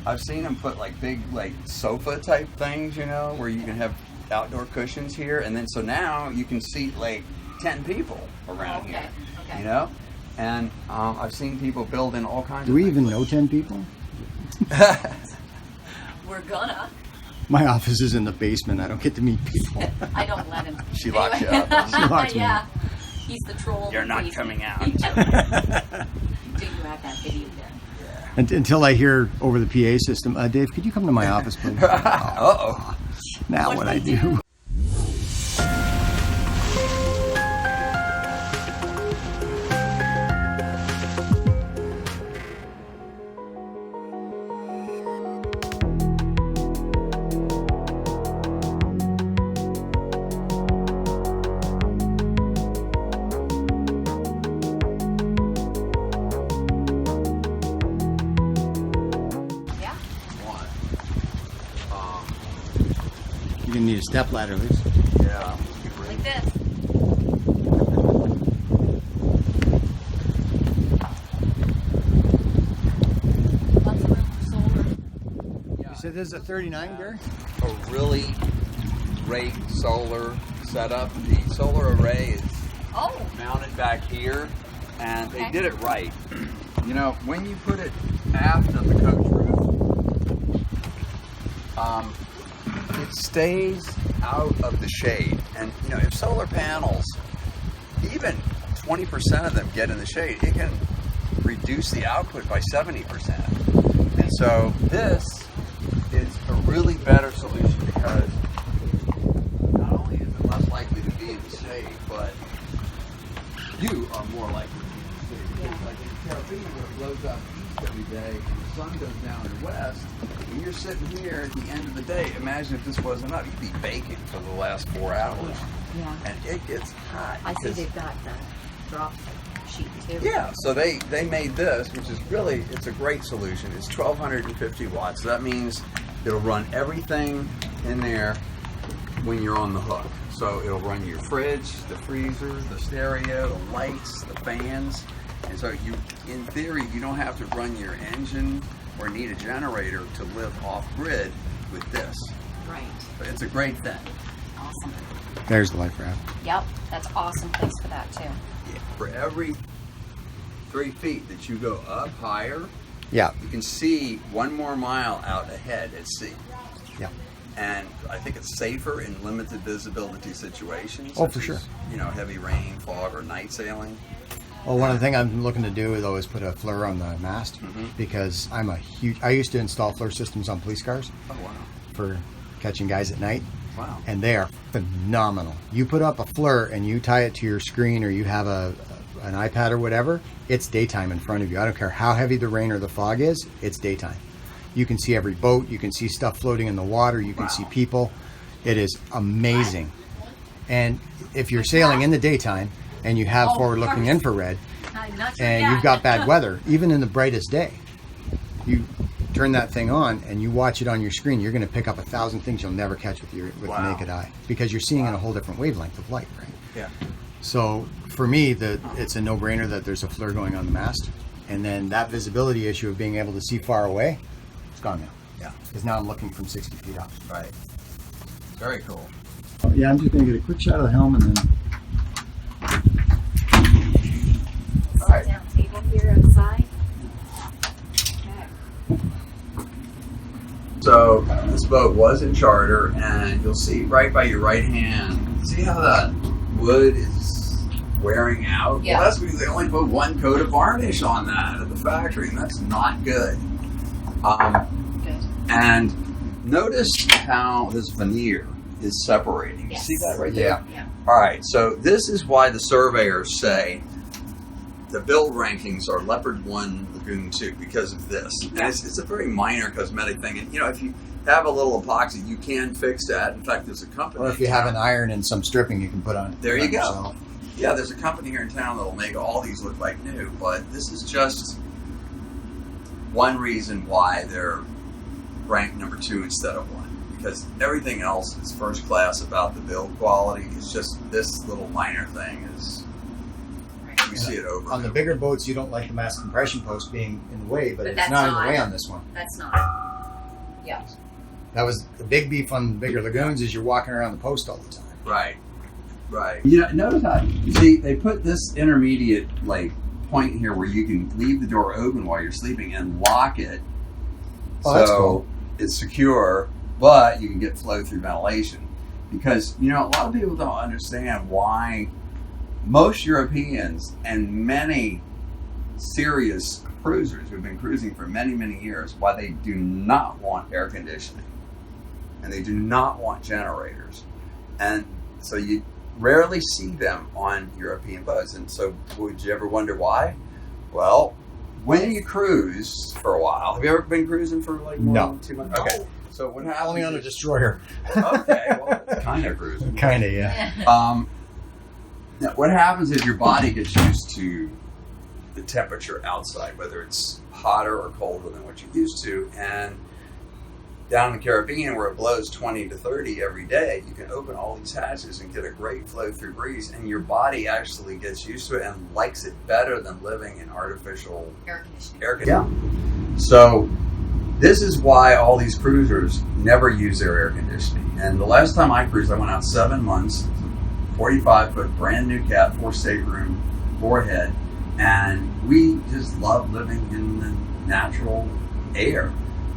I've seen them put like big like sofa type things, you know, where you can have outdoor cushions here, and then so now you can seat like 10 people around here, you know. And I've seen people build in all kinds. Do we even know 10 people? We're gonna. My office is in the basement. I don't get to meet people. I don't let him. She locks you up. She locks me Yeah. up. He's the troll. You're not basement. coming out. Until you have that video done. Until I hear over the PA system, Dave, could you come to my office, please? Uh-oh. Now what I do? You're gonna need a step ladder, Liz. Yeah. Like this. Lots of room for solar. You said this is a 39, Gary? A really great solar setup. The solar array is mounted back here, and they did it right. You know, when you put it aft of the coach roof, it stays out of the shade. And you know, if solar panels, even 20% of them get in the shade, it can reduce the output by 70%. And so this is a really better solution because not only is it less likely to be in the shade, but you are more likely to be in the shade. Because like in the Caribbean where it blows up east every day and the sun goes down in west, when you're sitting here at the end of the day, imagine if this wasn't up, you'd be baking for the last 4 hours. Yeah. And it gets hot. I see they've got the drop sheet too. Yeah, so they made this, which is really, it's a great solution. It's 1,250 watts. So that means it'll run everything in there when you're on the hook. So it'll run your fridge, the freezer, the stereo, the lights, the fans. And so you, in theory, you don't have to run your engine or need a generator to live off grid with this. Right. But it's a great thing. Awesome. There's the life raft. Yep. That's awesome. Thanks for that too. Yeah. For every 3 feet that you go up higher, Yeah. you can see 1 more mile out ahead at sea. Yeah. And I think it's safer in limited visibility situations. Oh, such for sure. as, you know, heavy rain, fog, or night sailing. Well, one of the things I'm looking to do though is put a FLIR on the mast because I used to install FLIR systems on police cars Oh, wow. for catching guys at night. Wow. And they are phenomenal. You put up a FLIR and you tie it to your screen or you have an iPad or whatever, it's daytime in front of you. I don't care how heavy the rain or the fog is, it's daytime. You can see every boat, you can see stuff floating in the water, you can see people. It is amazing. And if you're sailing in the daytime and you have forward-looking infrared and you've got bad weather, even in the brightest day, you turn that thing on and you watch it on your screen, you're going to pick up 1,000 things you'll never catch with the naked eye because you're seeing in a whole different wavelength of light, right? Yeah. So for me, it's a no-brainer that there's a FLIR going on the mast, and then that visibility issue of being able to see far away, it's gone now. Yeah. Because now I'm looking from 60 feet up. Right. Very cool. Yeah, I'm just going to get a quick shot of the helm and then. All right. Down table here outside. Okay. So this boat was in charter, and you'll see right by your right hand, see how that wood is wearing out? Yeah. Well, that's because they only put 1 coat of varnish on that at the factory, and that's not good. Good. And notice how this veneer is separating. Yes. You see that right there? Yeah. All right, so this is why the surveyors say the build rankings are Leopard 1, Lagoon 2 because of this. And it's a very minor cosmetic thing. And, you know, if you have a little epoxy, you can fix that. In fact, there's a company. Or if you have an iron and some stripping, you can put on. There you go. Yourself. Yeah, there's a company here in town that'll make all these look like new, but this is just one reason why they're ranked number 2 instead of 1. Because everything else is first class about the build quality. It's just this little minor thing is, you see it over. On the bigger boats, you don't like the mast compression post being in the way, but it's that's not in the way on this one. That's not. Yeah. That was the big beef on bigger lagoons is you're walking around the post all the time. Right. You know, notice how, you see, they put this intermediate, like, point here where you can leave the door open while you're sleeping and lock it. Oh, that's cool. It's secure, but you can get flow through ventilation. Because, you know, a lot of people don't understand why most Europeans and many serious cruisers who've been cruising for many, many years, why they do not want air conditioning. And they do not want generators. And so you rarely see them on European boats. And so would you ever wonder why? Well, when you cruise for a while, have you ever been cruising for like more than 2 months? Okay. So what happens? Only on a destroyer. Okay, well, it's kind of cruising. Kind of, yeah. Now what happens is your body gets used to the temperature outside, whether it's hotter or colder than what you're used to. And down in the Caribbean, where it blows 20 to 30 every day, you can open all these hatches and get a great flow through breeze, and your body actually gets used to it and likes it better than living in artificial Air conditioning. Yeah. So this is why all these cruisers never use their air conditioning. And the last time I cruised, I went out 7 months, 45-foot brand new cat, 4 stateroom, 4 head, and we just love living in the natural air.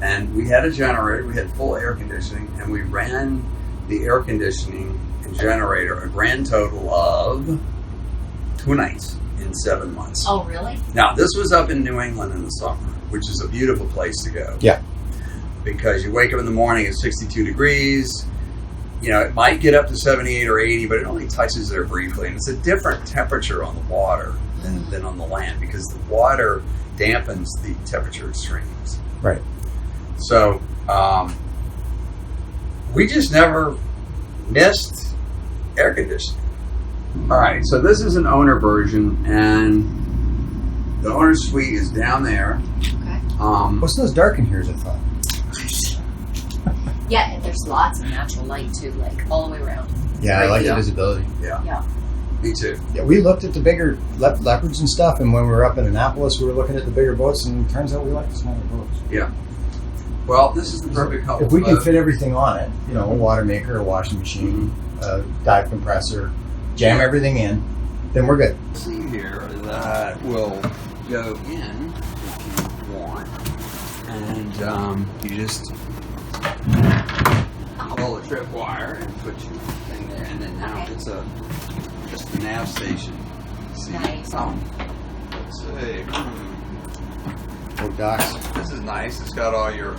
And we had a generator, we had full air conditioning, and we ran the air conditioning and generator a grand total of 2 nights in 7 months. Oh, really? Now, this was up in New England in the summer, which is a beautiful place to go. Yeah. Because you wake up in the morning, it's 62 degrees. You know, it might get up to 78 or 80, but it only touches there briefly. And it's a different temperature on the water than on the land, because the water dampens the temperature extremes. Right. So, we just never missed air conditioning. All right, so this is an owner version, and the owner suite is down there. Okay. What's those dark in here, as I thought? Yeah, and there's lots of natural light too, like all the way around. Yeah, I like the visibility. Yeah. Me too. Yeah, we looked at the bigger leopards and stuff, and when we were up in Annapolis, we were looking at the bigger boats, and it turns out we like the smaller boats. Yeah. Well, this is the perfect couple. If we can fit everything on it, you know, a water maker, a washing machine, a dive compressor, jam everything in, then we're good. See here that will go in if you want, and you just pull a trip wire and put your thing there, and then now it's just a nav station. See? Nice. Let's see. Oh, docks. This is nice. It's got all your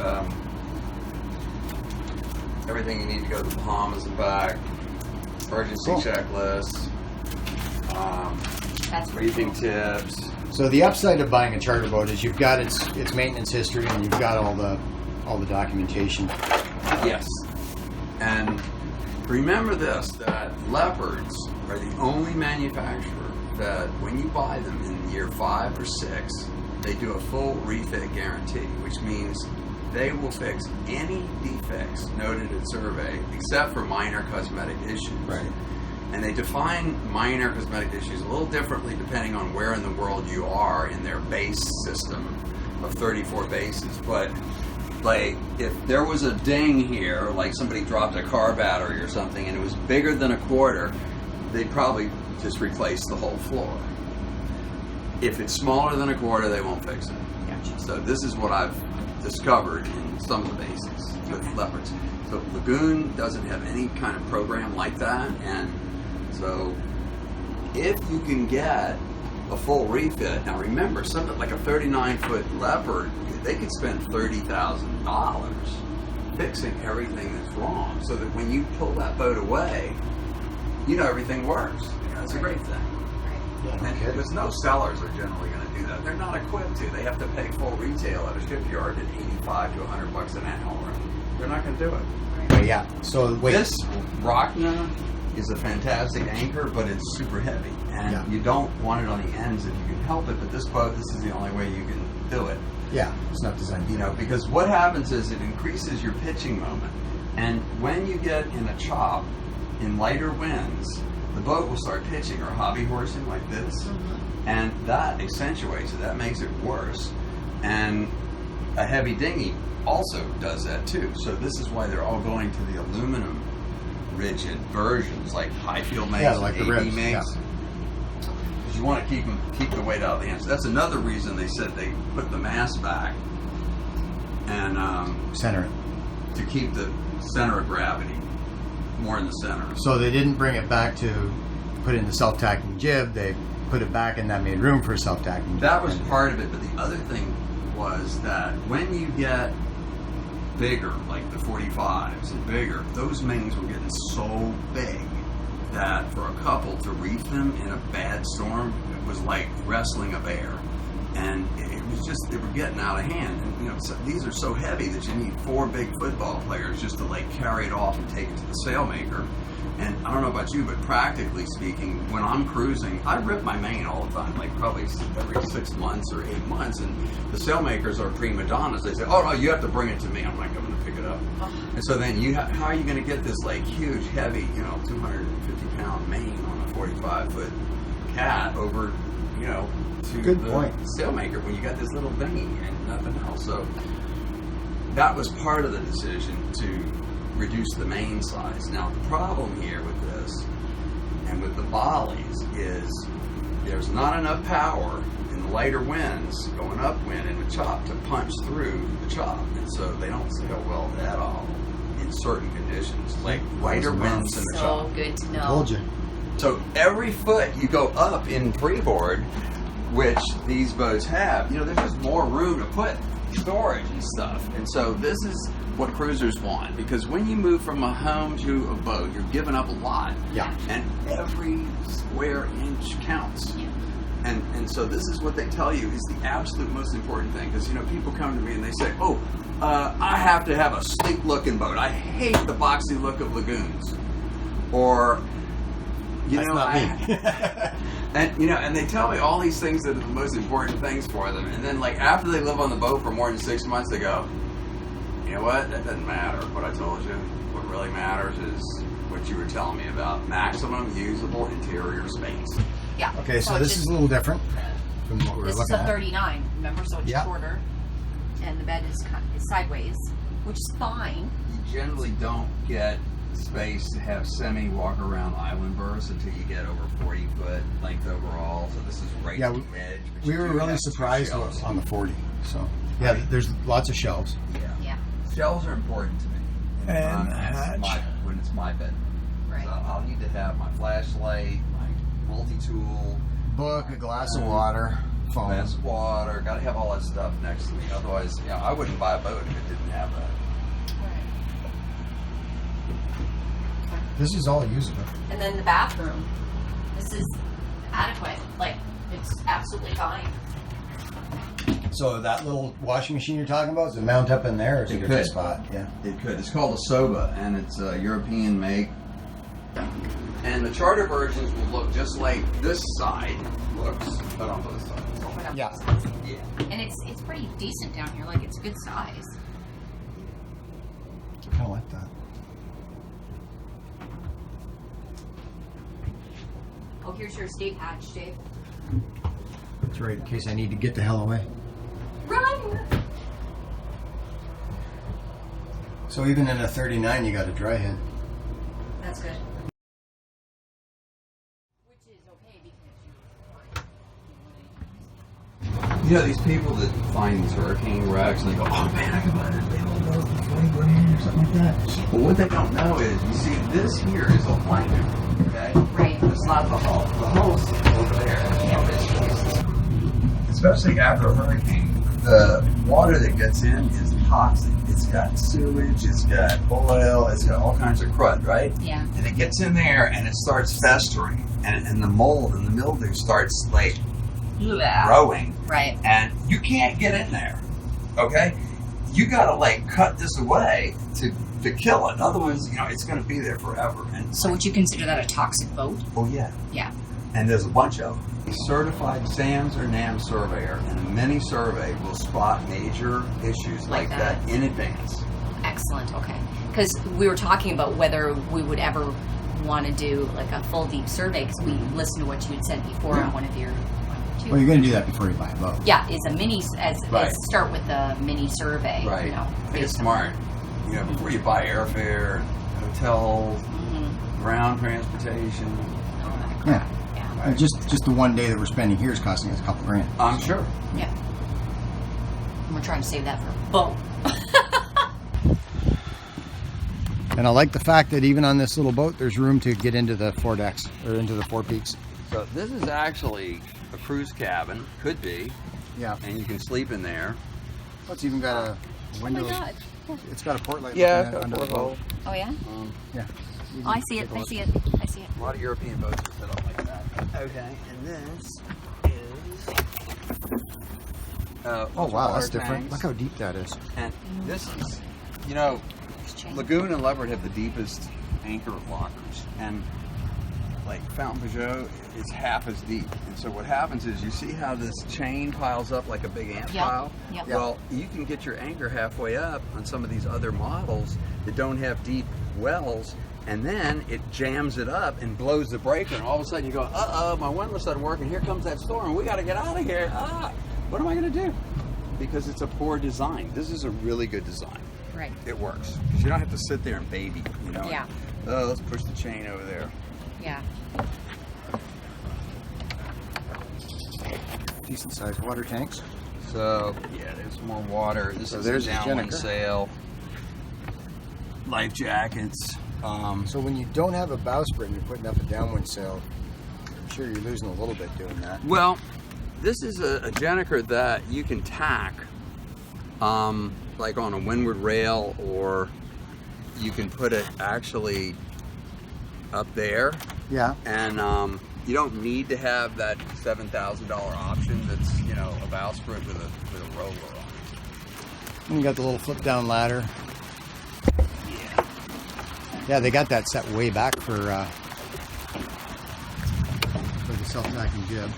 everything you need to go to the Bahamas and back. Emergency checklist. That's Briefing tips. So the upside of buying a charter boat is you've got its maintenance history, and you've got all the documentation. Yes. And remember this, that Leopards are the only manufacturer that when you buy them in year 5 or 6, they do a full refit guarantee, which means they will fix any defects noted in survey except for minor cosmetic issues. Right. And they define minor cosmetic issues a little differently depending on where in the world you are in their base system of 34 bases. But like if there was a ding here, like somebody dropped a car battery or something and it was bigger than a quarter, they'd probably just replace the whole floor. If it's smaller than a quarter, they won't fix it. Gotcha. So this is what I've discovered in some of the bases with Leopards. So Lagoon doesn't have any kind of program like that, and so if you can get a full refit, now remember, something like a 39-foot Leopard, they could spend $30,000 fixing everything that's wrong, so that when you pull that boat away, you know everything works. You know, it's a great thing. And because no sellers are generally going to do that. They're not equipped to. They have to pay full retail at a shipyard at $85 to $100 an hour. They're not going to do it. But yeah. So wait. This Rockna is a fantastic anchor, but it's super heavy, and you don't want it on the ends if you can help it. But this boat, this is the only way you can do it. Yeah, it's not designed. You know, because what happens is it increases your pitching moment, and when you get in a chop in lighter winds, the boat will start pitching or hobby horsing like this, and that accentuates it. That makes it worse. And a heavy dinghy also does that too. So this is why they're all going to the aluminum rigid versions, like Highfield makes, Yeah, like the AB ribs, makes. Because you want to keep the weight out of the hands. That's another reason they said they put the mast back and Center it. to keep the center of gravity more in the center. So they didn't bring it back to put in the self-tacking jib. They put it back, and that made room for a self-tacking jib. That was part of it, but the other thing was that when you get bigger, like the 45s and bigger, those mains were getting so big that for a couple to reef them in a bad storm, it was like wrestling a bear. And it was just, they were getting out of hand. And, you know, so these are so heavy that you need 4 big football players just to like carry it off and take it to the sailmaker. And I don't know about you, but practically speaking, when I'm cruising, I rip my main all the time, like probably every 6 months or 8 months. And the sailmakers are prima donnas. They say, "Oh no, you have to bring it to me." I'm like, "I'm going to pick it up." And so then how are you going to get this like huge, heavy, 250-pound main on a 45-foot cat over, to Good the point. sailmaker when you got this little dinghy and nothing else? So that was part of the decision to reduce the main size. Now the problem here with this and with the bollies is there's not enough power in the lighter winds going upwind in the chop to punch through the chop, and so they don't sail well at all in certain conditions, like lighter winds in the chop. So good to know. Told you. So every foot you go up in freeboard, which these boats have, there's just more room to put storage and stuff. And so this is what cruisers want, because when you move from a home to a boat, you're giving up a lot. Yeah. And every square inch counts. Yeah. And so this is what they tell you is the absolute most important thing, because people come to me and they say, "Oh, I have to have a sleek looking boat. I hate the boxy look of lagoons," or That's not me. and they tell me all these things that are the most important things for them, and then like after they live on the boat for more than 6 months, they go, "You know what? That doesn't matter. What I told you. What really matters is what you were telling me about maximum usable interior space." Yeah. Okay, so this is a little different from what we were This is looking a at. 39, remember? So it's Yeah. shorter, and the bed is sideways, which is fine. You generally don't get space to have semi-walk around island berths until you get over 40-foot length overall. So this is right Yeah, to the edge. but We you were do really have two surprised shelves. on the 40. So yeah, there's lots of shelves. Yeah. Shelves are important to me. And when hatch. when it's my bed. Right. So I'll need to have my flashlight, my multi-tool, Book, a glass of water, phone. glass of water. Got to have all that stuff next to me. Otherwise, I wouldn't buy a boat if it didn't have that. This is all usable. And then the bathroom. This is adequate. Like, it's absolutely fine. So that little washing machine you're talking about, does it mount up in there, or is it a It good could. spot? Yeah. It could. It's called a Soba, and it's a European make. And the charter versions will look just like this side looks, but on both sides. Open up. Yeah. Yeah. And it's pretty decent down here. Like, it's a good size. I kind of like that. Oh, here's your escape hatch, Dave. That's right, in case I need to get the hell away. Run! So even in a 39, you got a dry head. That's good. Which is okay because These people that find these hurricane wrecks and they go, "Oh man, I can buy this big old boat for $20,000 or something like that." But what they don't know is, you see, this here is a plank. Okay? Right. It's not the hull. The hull's over there. Especially after a hurricane, the water that gets in is toxic. It's got sewage, it's got oil, it's got all kinds of crud, right? Yeah. And it gets in there and it starts festering, and the mold and the mildew starts like growing, Right. and you can't get in there. Okay, you got to like cut this away to kill it. Otherwise, it's going to be there forever. And So would you consider that a toxic boat? oh yeah, Yeah. and there's a bunch of them. A certified SAMS or NAMS surveyor and a mini survey will spot major issues like that in advance. Excellent. Okay. Because we were talking about whether we would ever want to do like a full deep survey, because we listened to what you had said before on one of your too. Well, you're going to do that before you buy a boat. Yeah, is a mini as Right. start with the mini survey. Right. You know, I think it's based on- smart. You know, before you buy airfare, hotels, ground transportation. All that Yeah. crap. Yeah. Just the one day that we're spending here is costing us a couple grand. I'm sure. Yeah. And we're trying to save that for a boat. And I like the fact that even on this little boat, there's room to get into the foredecks or into the forepeaks. So this is actually a cruise cabin, could be, Yeah. and you can sleep in there. It's even got a window. Oh my God. It's got a port light. Yeah, looking it's got a under the porthole. boat. Oh yeah. Yeah. Oh, I see it. I see it. I see it. A lot of European boats are set up like that. Okay, and this is. Oh wow, that's water different. tanks. Look how deep that is. And this is, you know, Lagoon and Leopard have the deepest anchor lockers, and like Fountain Peugeot is half as deep. And so what happens is you see how this chain piles up like a big ant Yep. pile? Yep. Well, you can get your anchor halfway up on some of these other models that don't have deep wells, and then it jams it up and blows the breaker, and all of a sudden you go, uh-oh, my windlass doesn't work, and here comes that storm. We got to get out of here. What am I going to do? Because it's a poor design. This is a really good design. Right. It works. Because you don't have to sit there and baby, you know? Yeah. Oh, let's push the chain over there. Yeah. Decent sized water tanks. So, yeah, there's more water. This So is there's a the downwind Jennifer. sail. Life jackets. So when you don't have a bowsprit and you're putting up a downwind sail, I'm sure you're losing a little bit doing that. Well, this is a Jennifer that you can tack, like on a windward rail, or you can put it actually up there, Yeah. and you don't need to have that $7,000 option that's, you know, a bowsprit with a roller on it. And you got the little flip down ladder. Yeah. Yeah, they got that set way back for the self-tacking jib.